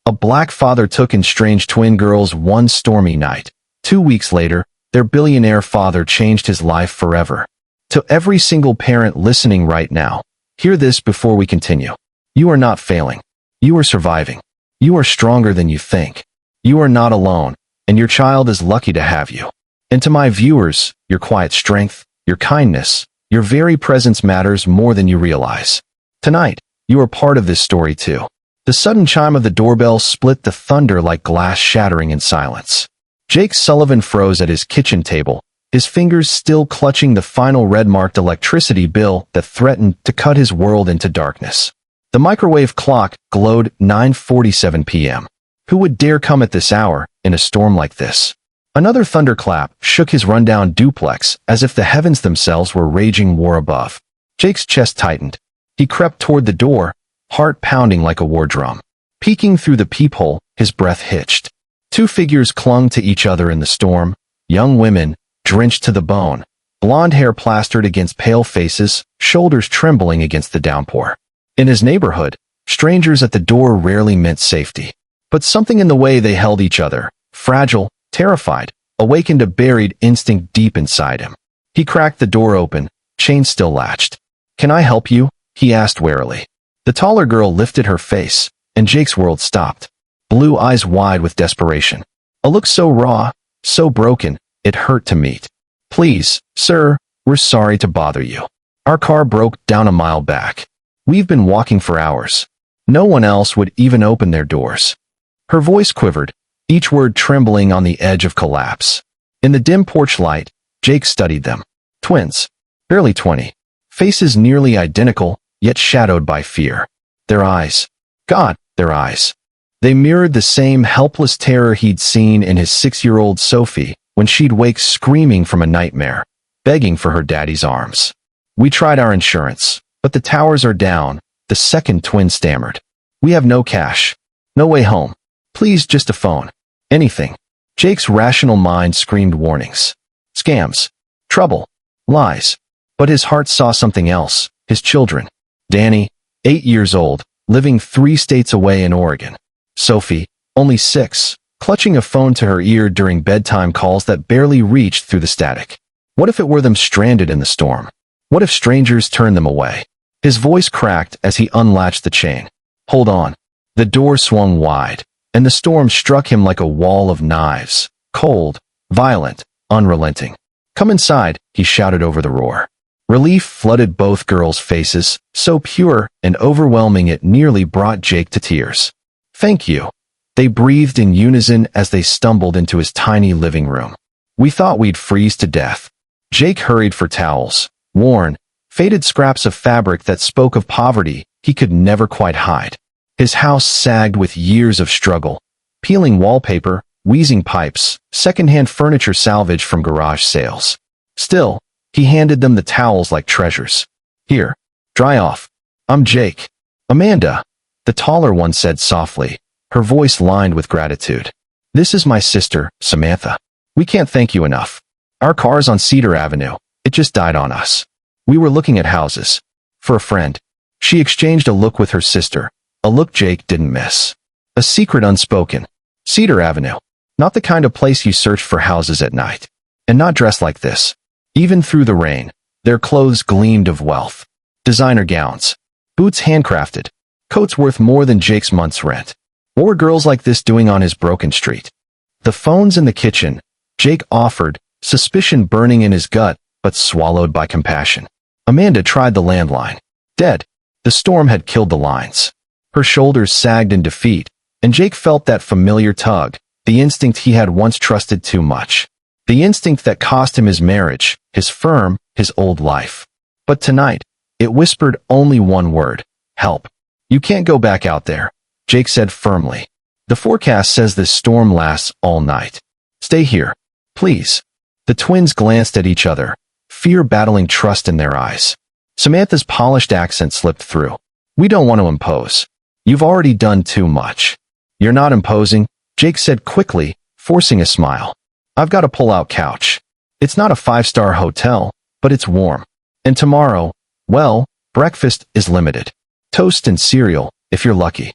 A black father took in strange twin girls one stormy night. 2 weeks later, their billionaire father changed his life forever. To every single parent listening right now, hear this before we continue. You are not failing. You are surviving. You are stronger than you think. You are not alone, and your child is lucky to have you. And to my viewers, your quiet strength, your kindness, your very presence matters more than you realize. Tonight, you are part of this story too. The sudden chime of the doorbell split the thunder like glass shattering in silence. Jake Sullivan froze at his kitchen table, his fingers still clutching the final red-marked electricity bill that threatened to cut his world into darkness. The microwave clock glowed 9:47 p.m. Who would dare come at this hour, in a storm like this? Another thunderclap shook his rundown duplex as if the heavens themselves were raging war above. Jake's chest tightened. He crept toward the door, heart pounding like a war drum. Peeking through the peephole, his breath hitched. 2 figures clung to each other in the storm, young women, drenched to the bone, blonde hair plastered against pale faces, shoulders trembling against the downpour. In his neighborhood, strangers at the door rarely meant safety. But something in the way they held each other, fragile, terrified, awakened a buried instinct deep inside him. He cracked the door open, chain still latched. "Can I help you?" he asked warily. The taller girl lifted her face, and Jake's world stopped. Blue eyes wide with desperation. A look so raw, so broken, it hurt to meet. "Please, sir, we're sorry to bother you. Our car broke down a mile back. We've been walking for hours. No one else would even open their doors." Her voice quivered, each word trembling on the edge of collapse. In the dim porch light, Jake studied them. Twins, barely 20. Faces nearly identical, yet shadowed by fear. Their eyes. God, their eyes. They mirrored the same helpless terror he'd seen in his 6-year-old Sophie when she'd wake screaming from a nightmare, begging for her daddy's arms. "We tried our insurance, but the towers are down," the second twin stammered. "We have no cash. No way home. Please, just a phone. Anything." Jake's rational mind screamed warnings. Scams. Trouble. Lies. But his heart saw something else. His children. Danny, 8 years old, living 3 states away in Oregon. Sophie, only 6, clutching a phone to her ear during bedtime calls that barely reached through the static. What if it were them stranded in the storm? What if strangers turned them away? His voice cracked as he unlatched the chain. "Hold on." The door swung wide, and the storm struck him like a wall of knives, cold, violent, unrelenting. "Come inside," he shouted over the roar. Relief flooded both girls' faces, so pure and overwhelming it nearly brought Jake to tears. "Thank you," they breathed in unison as they stumbled into his tiny living room. "We thought we'd freeze to death." Jake hurried for towels, worn, faded scraps of fabric that spoke of poverty he could never quite hide. His house sagged with years of struggle, peeling wallpaper, wheezing pipes, secondhand furniture salvaged from garage sales. Still, he handed them the towels like treasures. "Here, dry off. I'm Jake." "Amanda," the taller one said softly, her voice lined with gratitude. "This is my sister, Samantha. We can't thank you enough. Our car's on Cedar Avenue. It just died on us. We were looking at houses. For a friend." She exchanged a look with her sister, a look Jake didn't miss. A secret unspoken. Cedar Avenue. Not the kind of place you search for houses at night. And not dressed like this. Even through the rain, their clothes gleamed of wealth. Designer gowns. Boots handcrafted. Coats worth more than Jake's month's rent. What were girls like this doing on his broken street? "The phone's in the kitchen," Jake offered, suspicion burning in his gut, but swallowed by compassion. Amanda tried the landline. Dead. The storm had killed the lines. Her shoulders sagged in defeat, and Jake felt that familiar tug, the instinct he had once trusted too much. The instinct that cost him his marriage, his firm, his old life. But tonight, it whispered only one word: help. "You can't go back out there," Jake said firmly. "The forecast says this storm lasts all night. Stay here, please." The twins glanced at each other, fear battling trust in their eyes. Samantha's polished accent slipped through. "We don't want to impose. You've already done too much." "You're not imposing," Jake said quickly, forcing a smile. "I've got a pull-out couch. It's not a 5-star hotel, but it's warm. And tomorrow, well, breakfast is limited. Toast and cereal, if you're lucky."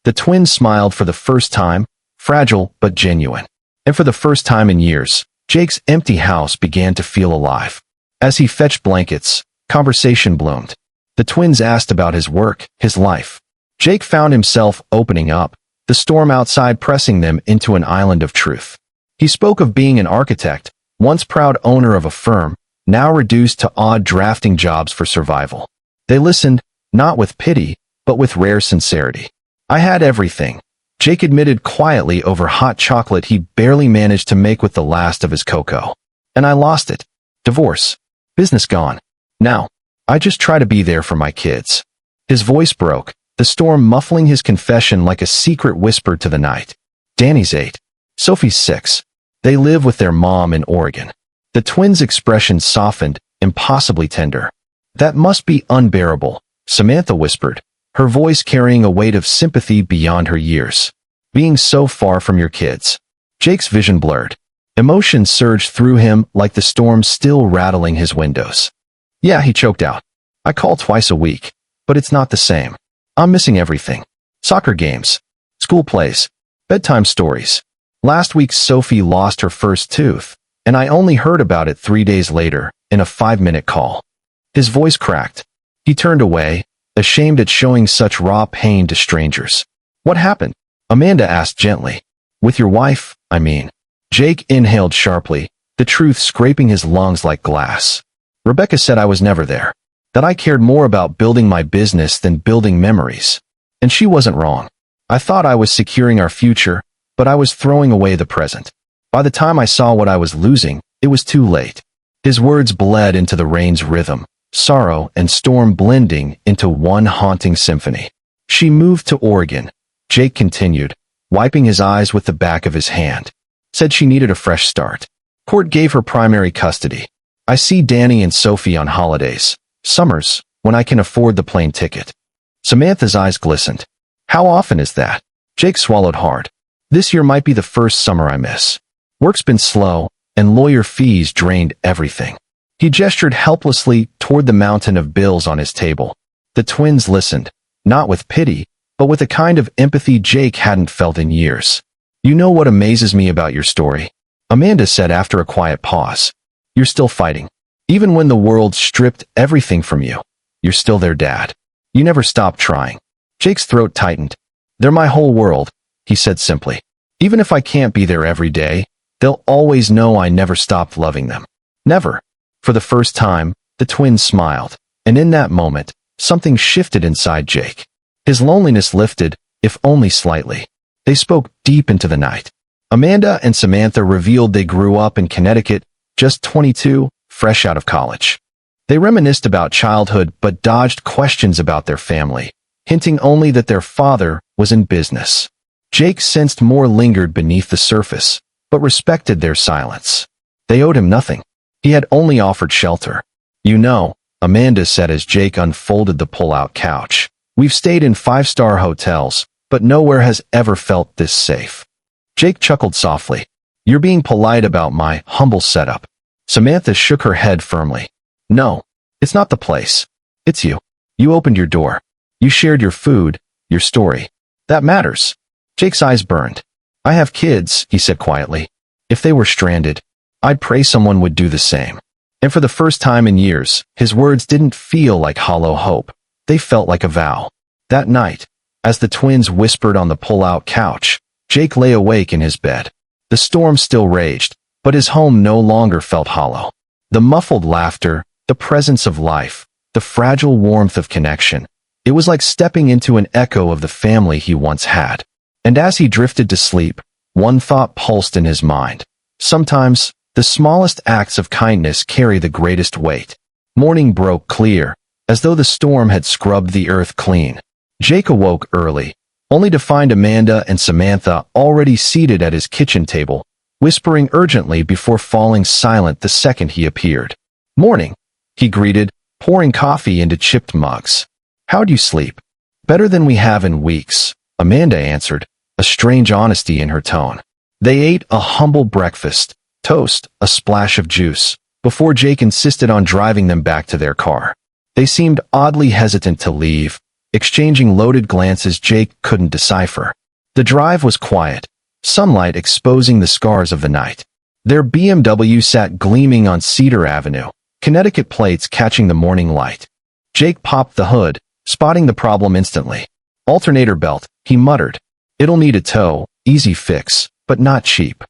The twins smiled for the first time, fragile but genuine. And for the first time in years, Jake's empty house began to feel alive. As he fetched blankets, conversation bloomed. The twins asked about his work, his life. Jake found himself opening up, the storm outside pressing them into an island of truth. He spoke of being an architect, once proud owner of a firm, now reduced to odd drafting jobs for survival. They listened, not with pity, but with rare sincerity. I had everything, Jake admitted quietly over hot chocolate he barely managed to make with the last of his cocoa. And I lost it. Divorce. Business gone. Now, I just try to be there for my kids. His voice broke, the storm muffling his confession like a secret whisper to the night. Danny's 8. Sophie's 6. They live with their mom in Oregon. The twins' expression softened, impossibly tender. That must be unbearable, Samantha whispered, her voice carrying a weight of sympathy beyond her years. Being so far from your kids. Jake's vision blurred. Emotion surged through him like the storm still rattling his windows. Yeah, he choked out. I call twice a week, but it's not the same. I'm missing everything. Soccer games, school plays, bedtime stories. Last week Sophie lost her first tooth, and I only heard about it 3 days later, in a 5-minute call. His voice cracked. He turned away, ashamed at showing such raw pain to strangers. What happened? Amanda asked gently. With your wife, I mean. Jake inhaled sharply, the truth scraping his lungs like glass. Rebecca said I was never there, that I cared more about building my business than building memories. And she wasn't wrong. I thought I was securing our future, but I was throwing away the present. By the time I saw what I was losing, it was too late. His words bled into the rain's rhythm, sorrow and storm blending into one haunting symphony. She moved to Oregon, Jake continued, wiping his eyes with the back of his hand. Said she needed a fresh start. Court gave her primary custody. I see Danny and Sophie on holidays, summers, when I can afford the plane ticket. Samantha's eyes glistened. How often is that? Jake swallowed hard. This year might be the first summer I miss. Work's been slow, and lawyer fees drained everything. He gestured helplessly toward the mountain of bills on his table. The twins listened, not with pity, but with a kind of empathy Jake hadn't felt in years. You know what amazes me about your story? Amanda said after a quiet pause. You're still fighting. Even when the world stripped everything from you, you're still their dad. You never stopped trying. Jake's throat tightened. They're my whole world, he said simply. Even if I can't be there every day, they'll always know I never stopped loving them. Never. For the first time, the twins smiled, and in that moment, something shifted inside Jake. His loneliness lifted, if only slightly. They spoke deep into the night. Amanda and Samantha revealed they grew up in Connecticut, just 22, fresh out of college. They reminisced about childhood but dodged questions about their family, hinting only that their father was in business. Jake sensed more lingered beneath the surface, but respected their silence. They owed him nothing. He had only offered shelter. You know, Amanda said as Jake unfolded the pull-out couch. We've stayed in 5-star hotels, but nowhere has ever felt this safe. Jake chuckled softly. You're being polite about my humble setup. Samantha shook her head firmly. No, it's not the place. It's you. You opened your door. You shared your food, your story. That matters. Jake's eyes burned. I have kids, he said quietly. If they were stranded, I'd pray someone would do the same. And for the first time in years, his words didn't feel like hollow hope. They felt like a vow. That night, as the twins whispered on the pull-out couch, Jake lay awake in his bed. The storm still raged, but his home no longer felt hollow. The muffled laughter, the presence of life, the fragile warmth of connection. It was like stepping into an echo of the family he once had. And as he drifted to sleep, one thought pulsed in his mind. Sometimes, the smallest acts of kindness carry the greatest weight. Morning broke clear, as though the storm had scrubbed the earth clean. Jake awoke early, only to find Amanda and Samantha already seated at his kitchen table, whispering urgently before falling silent the second he appeared. Morning, he greeted, pouring coffee into chipped mugs. How'd you sleep? Better than we have in weeks, Amanda answered, a strange honesty in her tone. They ate a humble breakfast, toast, a splash of juice, before Jake insisted on driving them back to their car. They seemed oddly hesitant to leave, exchanging loaded glances Jake couldn't decipher. The drive was quiet, sunlight exposing the scars of the night. Their BMW sat gleaming on Cedar Avenue, Connecticut plates catching the morning light. Jake popped the hood, spotting the problem instantly. Alternator belt, he muttered. It'll need a tow, easy fix, but not cheap.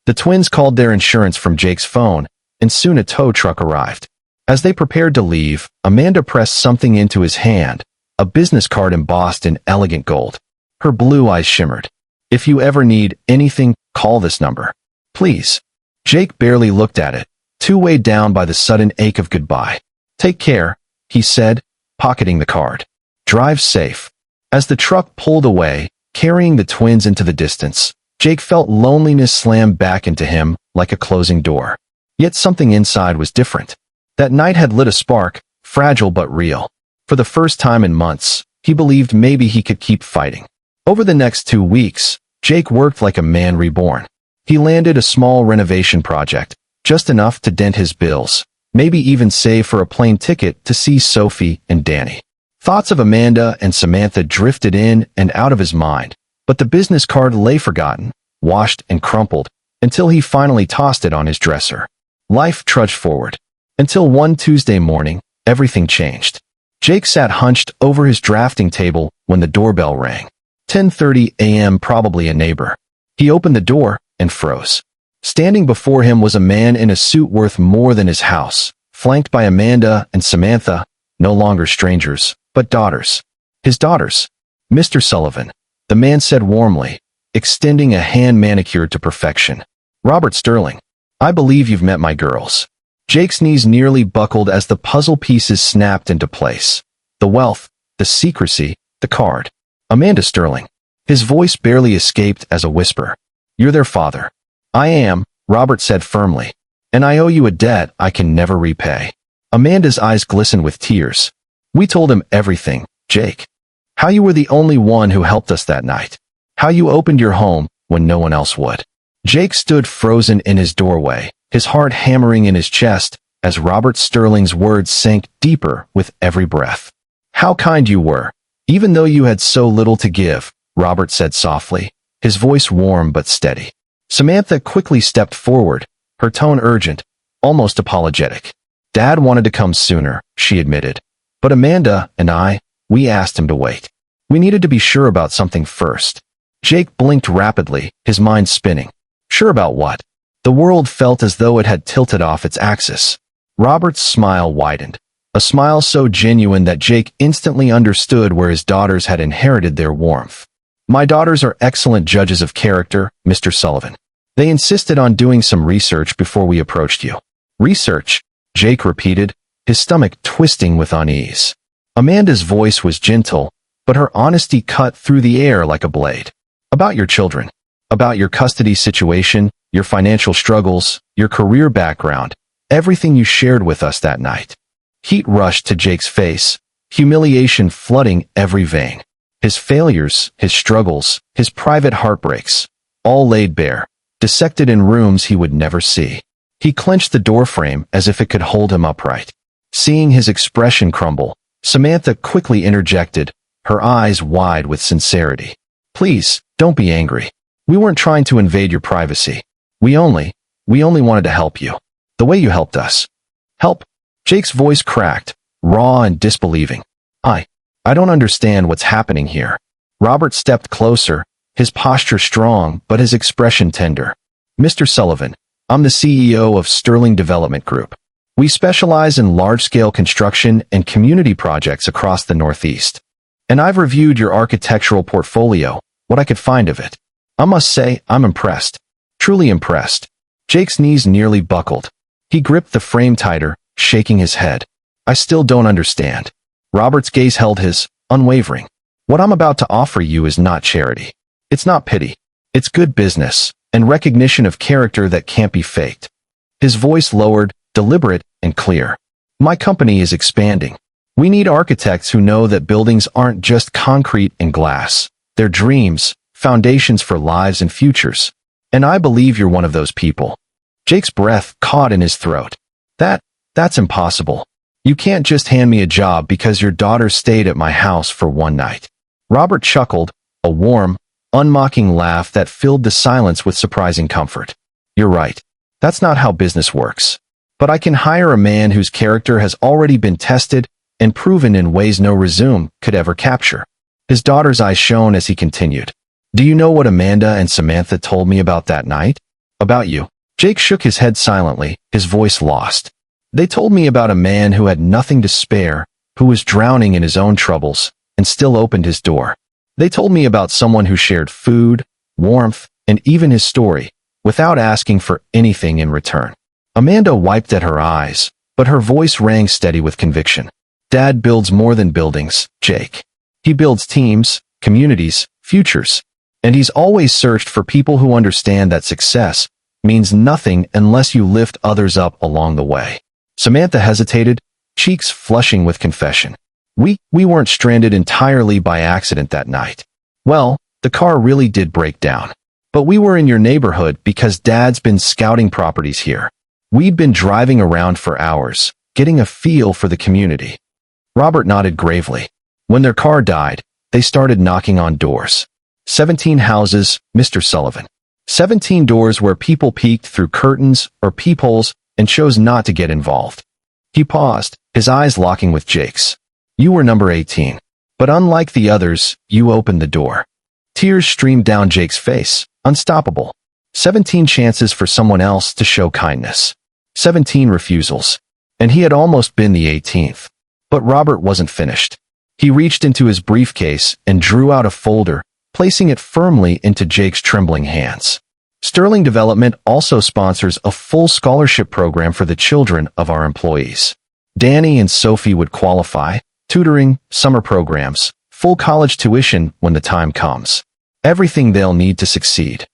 The twins called their insurance from Jake's phone, and soon a tow truck arrived. As they prepared to leave, Amanda pressed something into his hand, a business card embossed in elegant gold. Her blue eyes shimmered. If you ever need anything, call this number. Please. Jake barely looked at it, too weighed down by the sudden ache of goodbye. Take care, he said, pocketing the card. Drive safe. As the truck pulled away, carrying the twins into the distance, Jake felt loneliness slam back into him like a closing door. Yet something inside was different. That night had lit a spark, fragile but real. For the first time in months, he believed maybe he could keep fighting. Over the next 2 weeks, Jake worked like a man reborn. He landed a small renovation project, just enough to dent his bills, maybe even save for a plane ticket to see Sophie and Danny. Thoughts of Amanda and Samantha drifted in and out of his mind, but the business card lay forgotten, washed and crumpled, until he finally tossed it on his dresser. Life trudged forward. Until one Tuesday morning, everything changed. Jake sat hunched over his drafting table when the doorbell rang. 10:30 a.m. Probably a neighbor. He opened the door and froze. Standing before him was a man in a suit worth more than his house, flanked by Amanda and Samantha, no longer strangers, but daughters. His daughters. Mr. Sullivan, the man said warmly, extending a hand manicured to perfection. Robert Sterling, I believe you've met my girls. Jake's knees nearly buckled as the puzzle pieces snapped into place. The wealth, the secrecy, the card. Amanda Sterling. His voice barely escaped as a whisper. You're their father. I am, Robert said firmly. And I owe you a debt I can never repay. Amanda's eyes glistened with tears. We told him everything, Jake. How you were the only one who helped us that night. How you opened your home when no one else would. Jake stood frozen in his doorway, his heart hammering in his chest as Robert Sterling's words sank deeper with every breath. How kind you were, even though you had so little to give, Robert said softly, his voice warm but steady. Samantha quickly stepped forward, her tone urgent, almost apologetic. Dad wanted to come sooner, she admitted. But Amanda and we asked him to wait. We needed to be sure about something first. Jake blinked rapidly, his mind spinning. Sure about what? The world felt as though it had tilted off its axis. Robert's smile widened, a smile so genuine that Jake instantly understood where his daughters had inherited their warmth. My daughters are excellent judges of character, Mr. Sullivan. They insisted on doing some research before we approached you. Research? Jake repeated, his stomach twisting with unease. Amanda's voice was gentle, but her honesty cut through the air like a blade. About your children. About your custody situation, your financial struggles, your career background, everything you shared with us that night. Heat rushed to Jake's face, humiliation flooding every vein. His failures, his struggles, his private heartbreaks, all laid bare, dissected in rooms he would never see. He clenched the doorframe as if it could hold him upright. Seeing his expression crumble, Samantha quickly interjected, her eyes wide with sincerity. Please, don't be angry. We weren't trying to invade your privacy. We only wanted to help you. The way you helped us. Help? Jake's voice cracked, raw and disbelieving. I don't understand what's happening here. Robert stepped closer, his posture strong but his expression tender. Mr. Sullivan, I'm the CEO of Sterling Development Group. We specialize in large-scale construction and community projects across the Northeast. And I've reviewed your architectural portfolio, what I could find of it. I must say, I'm impressed. Truly impressed. Jake's knees nearly buckled. He gripped the frame tighter, shaking his head. I still don't understand. Robert's gaze held his, unwavering. What I'm about to offer you is not charity. It's not pity. It's good business, and recognition of character that can't be faked. His voice lowered, deliberate and clear. My company is expanding. We need architects who know that buildings aren't just concrete and glass. They're dreams, foundations for lives and futures. And I believe you're one of those people. Jake's breath caught in his throat. That's impossible. You can't just hand me a job because your daughter stayed at my house for one night." Robert chuckled, a warm, unmocking laugh that filled the silence with surprising comfort. "You're right. That's not how business works. But I can hire a man whose character has already been tested and proven in ways no resume could ever capture." His daughter's eyes shone as he continued. "Do you know what Amanda and Samantha told me about that night? About you?" Jake shook his head silently, his voice lost. "They told me about a man who had nothing to spare, who was drowning in his own troubles, and still opened his door. They told me about someone who shared food, warmth, and even his story, without asking for anything in return." Amanda wiped at her eyes, but her voice rang steady with conviction. "Dad builds more than buildings, Jake. He builds teams, communities, futures. And he's always searched for people who understand that success means nothing unless you lift others up along the way." Samantha hesitated, cheeks flushing with confession. We weren't stranded entirely by accident that night. Well, the car really did break down. But we were in your neighborhood because Dad's been scouting properties here. We'd been driving around for hours, getting a feel for the community." Robert nodded gravely. "When their car died, they started knocking on doors. 17 houses, Mr. Sullivan. 17 doors where people peeked through curtains or peepholes and chose not to get involved." He paused, his eyes locking with Jake's. "You were number 18. But unlike the others, you opened the door." Tears streamed down Jake's face, unstoppable. 17 chances for someone else to show kindness. 17 refusals. And he had almost been the 18th. But Robert wasn't finished. He reached into his briefcase and drew out a folder, placing it firmly into Jake's trembling hands. "Sterling Development also sponsors a full scholarship program for the children of our employees. Danny and Sophie would qualify, tutoring, summer programs, full college tuition when the time comes. Everything they'll need to succeed."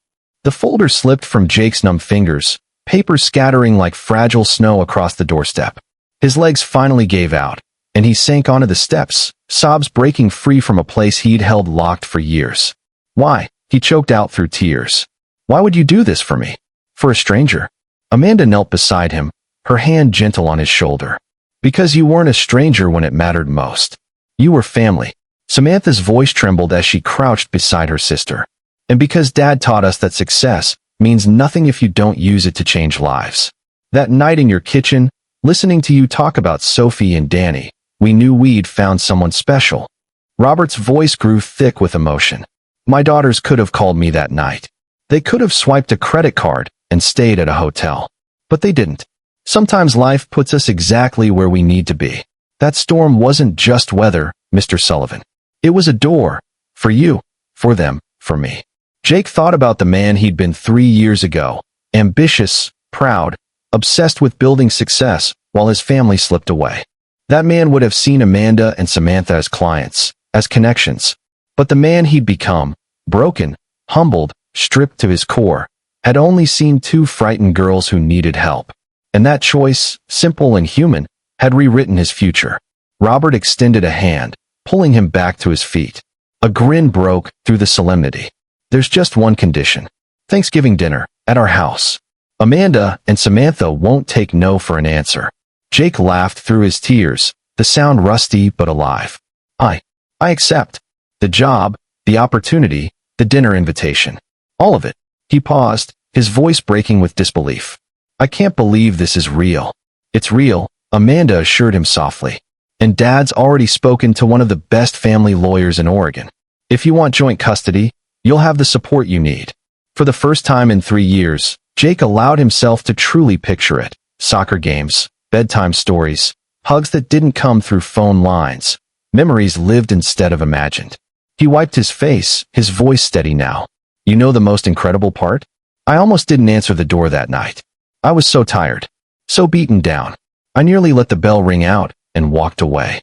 The folder slipped from Jake's numb fingers, paper scattering like fragile snow across the doorstep. His legs finally gave out, and he sank onto the steps, sobs breaking free from a place he'd held locked for years. "Why?" he choked out through tears. "Why would you do this for me? For a stranger?" Amanda knelt beside him, her hand gentle on his shoulder. "Because you weren't a stranger when it mattered most. You were family." Samantha's voice trembled as she crouched beside her sister. "And because Dad taught us that success means nothing if you don't use it to change lives. That night in your kitchen, listening to you talk about Sophie and Danny, we knew we'd found someone special." Robert's voice grew thick with emotion. "My daughters could have called me that night. They could have swiped a credit card and stayed at a hotel. But they didn't. Sometimes life puts us exactly where we need to be. That storm wasn't just weather, Mr. Sullivan. It was a door. For you, for them, for me." Jake thought about the man he'd been 3 years ago, ambitious, proud, obsessed with building success while his family slipped away. That man would have seen Amanda and Samantha as clients, as connections. But the man he'd become, broken, humbled, stripped to his core, had only seen 2 frightened girls who needed help. And that choice, simple and human, had rewritten his future. Robert extended a hand, pulling him back to his feet. A grin broke through the solemnity. "There's just one condition. Thanksgiving dinner, at our house. Amanda and Samantha won't take no for an answer." Jake laughed through his tears, the sound rusty but alive. I accept. The job, the opportunity, the dinner invitation. All of it." He paused, his voice breaking with disbelief. "I can't believe this is real." "It's real," Amanda assured him softly. "And Dad's already spoken to one of the best family lawyers in Oregon. If you want joint custody, you'll have the support you need." For the first time in 3 years, Jake allowed himself to truly picture it. Soccer games, bedtime stories, hugs that didn't come through phone lines, memories lived instead of imagined. He wiped his face, his voice steady now. "You know the most incredible part? I almost didn't answer the door that night. I was so tired, so beaten down. I nearly let the bell ring out and walked away."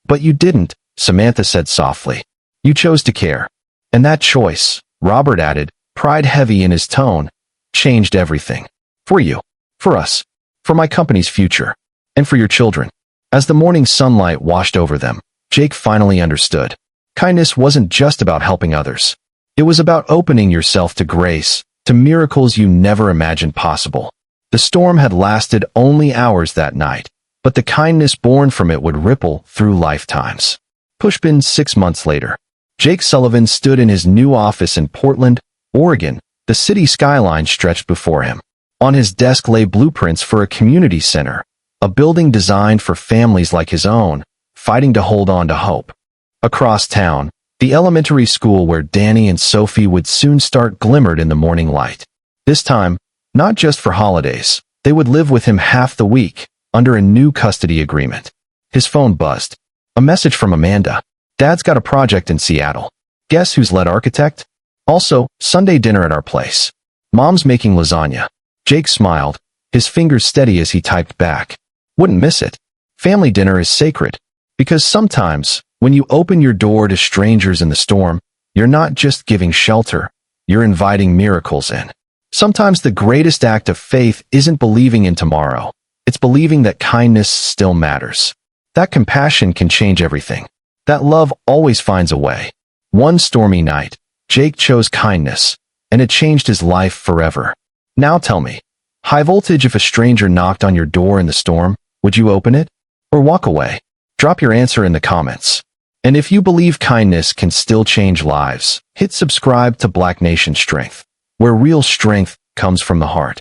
"But you didn't," Samantha said softly. "You chose to care. And that choice," Robert added, pride heavy in his tone, "changed everything. For you. For us. For my company's future. And for your children." As the morning sunlight washed over them, Jake finally understood. Kindness wasn't just about helping others. It was about opening yourself to grace, to miracles you never imagined possible. The storm had lasted only hours that night, but the kindness born from it would ripple through lifetimes. Pushpin 6 months later. Jake Sullivan stood in his new office in Portland, Oregon. The city skyline stretched before him. On his desk lay blueprints for a community center, a building designed for families like his own, fighting to hold on to hope. Across town, the elementary school where Danny and Sophie would soon start glimmered in the morning light. This time, not just for holidays, they would live with him half the week, under a new custody agreement. His phone buzzed. A message from Amanda. Dad's got a project in Seattle. Guess who's lead architect? Also, Sunday dinner at our place. Mom's making lasagna. Jake smiled, his fingers steady as he typed back. Wouldn't miss it. Family dinner is sacred. Because sometimes, when you open your door to strangers in the storm, you're not just giving shelter, you're inviting miracles in. Sometimes the greatest act of faith isn't believing in tomorrow. It's believing that kindness still matters. That compassion can change everything. That love always finds a way. One stormy night, Jake chose kindness, and it changed his life forever. Now tell me, high voltage, if a stranger knocked on your door in the storm, would you open it? Or walk away? Drop your answer in the comments. And if you believe kindness can still change lives, hit subscribe to Black Nation Strength, where real strength comes from the heart.